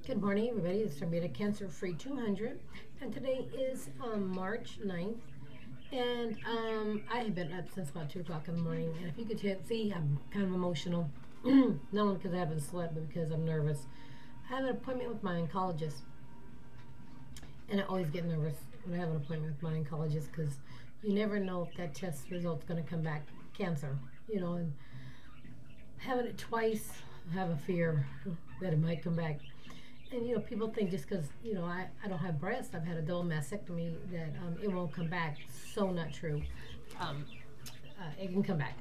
Good morning, everybody. This is Ramita Cancer Free 200, and today is March 9th. And I have been up since about 2 o'clock in the morning. And if you could see, I'm kind of emotional, not only because I haven't slept, but because I'm nervous. I have an appointment with my oncologist, and I always get nervous when I have an appointment with my oncologist because you never know if that test result's going to come back cancer, and having it twice, I have a fear that it might come back. And people think just because I don't have breasts, I've had a double mastectomy, that it won't come back. So not true. Um, it can come back.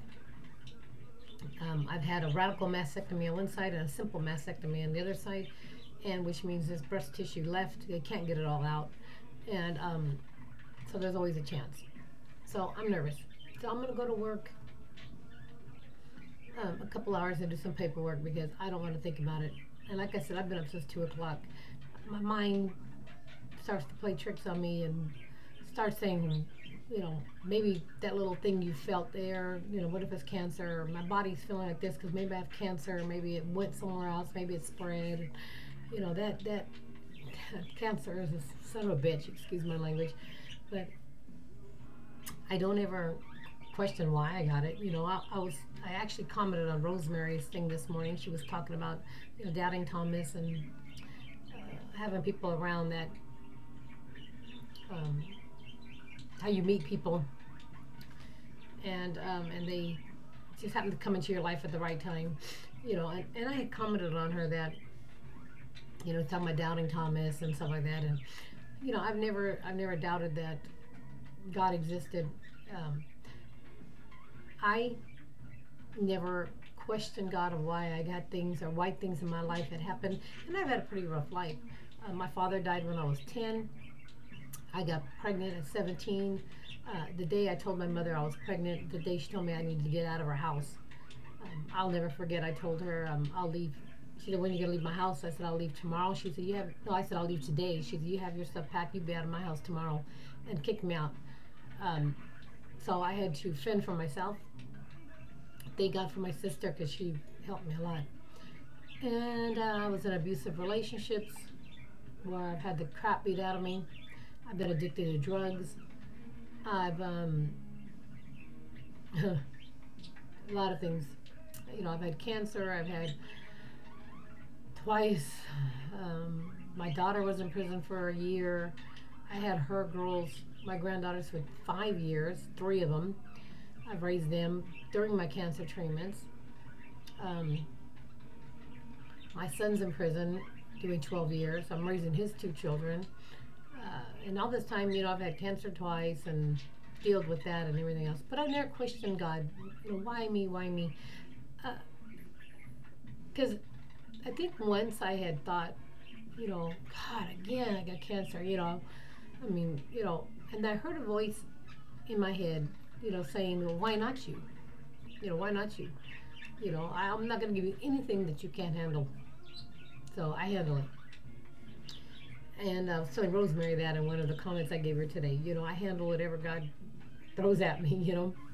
I've had a radical mastectomy on one side and a simple mastectomy on the other side, and which means there's breast tissue left. They can't get it all out, and so there's always a chance. So I'm nervous. So I'm gonna go to work a couple hours and do some paperwork because I don't want to think about it. And like I said, I've been up since 2 o'clock. My mind starts to play tricks on me and starts saying, maybe that little thing you felt there, what if it's cancer? My body's feeling like this because maybe I have cancer. Maybe it went somewhere else. Maybe it spread. That cancer is a son of a bitch, excuse my language. But I don't ever question why I got it. I actually commented on Rosemary's thing this morning. She was talking about doubting Thomas and having people around that how you meet people and they just happen to come into your life at the right time. And I had commented on her that talking about doubting Thomas and stuff like that. And I've never doubted that God existed. I never questioned God of why I got things or why things in my life had happened. And I've had a pretty rough life. My father died when I was 10. I got pregnant at 17. The day I told my mother I was pregnant, the day she told me I needed to get out of her house. I'll never forget, I told her, I'll leave. She said, when are you going to leave my house? I said, I'll leave tomorrow. She said, no, I said, I'll leave today. She said, you have your stuff packed, you'll be out of my house tomorrow, and kicked me out. So I had to fend for myself. Thank God for my sister because she helped me a lot. And I was in abusive relationships where I've had the crap beat out of me. I've been addicted to drugs. I've a lot of things. I've had cancer. I've had twice. My daughter was in prison for a year. I had her girls, my granddaughters, for 5 years, 3 of them. I've raised them during my cancer treatments. My son's in prison doing 12 years. I'm raising his 2 children. And all this time, I've had cancer twice and dealt with that and everything else. But I never questioned God. Why me? Why me? Because I think once I had thought, God, again, I got cancer, and I heard a voice in my head, saying, well, why not you? Why not you? I'm not going to give you anything that you can't handle. So I handle it. And I was telling Rosemary that in one of the comments I gave her today. I handle whatever God throws at me,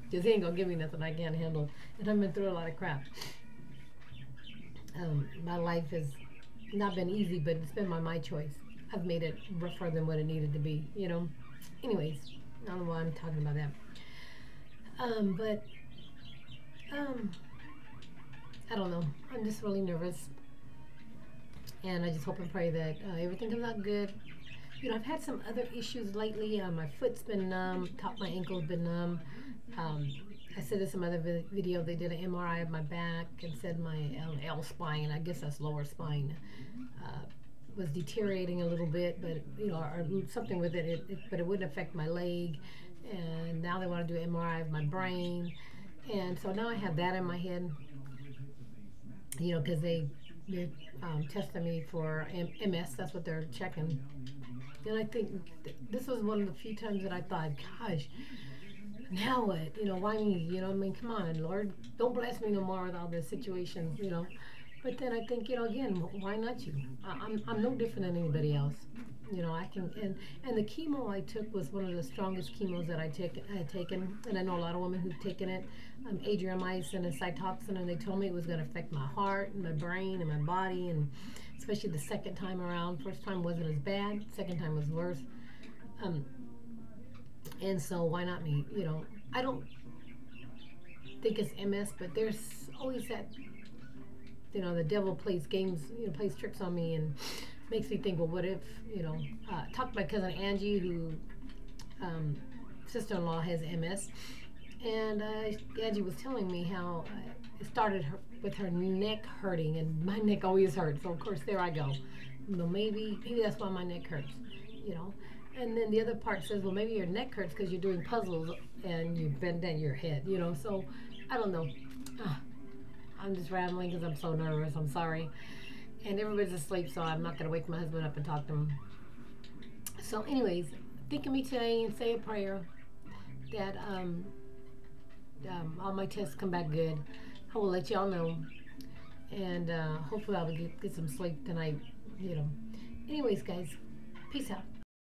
Because He ain't going to give me nothing I can't handle. And I've been through a lot of crap. My life has not been easy, but it's been my choice. I've made it rougher than what it needed to be, Anyways, I don't know why I'm talking about that. But I don't know. I'm just really nervous. And I just hope and pray that everything comes out good. I've had some other issues lately. My foot's been numb. Top of my ankle's been numb. I said in some other video, they did an MRI of my back and said my L spine, I guess that's lower spine, was deteriorating a little bit, but or something with it, but it wouldn't affect my leg. And now they want to do an MRI of my brain, and so now I have that in my head. Because they're testing me for MS. That's what they're checking. And I think this was one of the few times that I thought, gosh, now what? Why me? Come on, Lord, don't bless me no more with all this situations. But then I think, again, why not you? I'm no different than anybody else. I can, and the chemo I took was one of the strongest chemos that I had taken, and I know a lot of women who've taken it, adriamycin and cytoxin, and they told me it was going to affect my heart and my brain and my body, and especially the second time around. First time wasn't as bad, second time was worse. Um, and so why not me? You know, I don't think it's MS, but there's always that, you know, the devil plays games, you know, plays tricks on me and makes me think, well, what if, you know, talked to my cousin Angie, who sister-in-law has MS, and Angie was telling me how it started with her neck hurting, and my neck always hurts. So of course there I go. You know, maybe that's why my neck hurts. You know, and then the other part says, well, maybe your neck hurts because you're doing puzzles and you bend down your head. You know, so I don't know. I'm just rambling because I'm so nervous. I'm sorry. And everybody's asleep, so I'm not gonna wake my husband up and talk to him. So, anyways, think of me today and say a prayer that all my tests come back good. I will let y'all know, and hopefully I will get some sleep tonight. You know. Anyways, guys, peace out.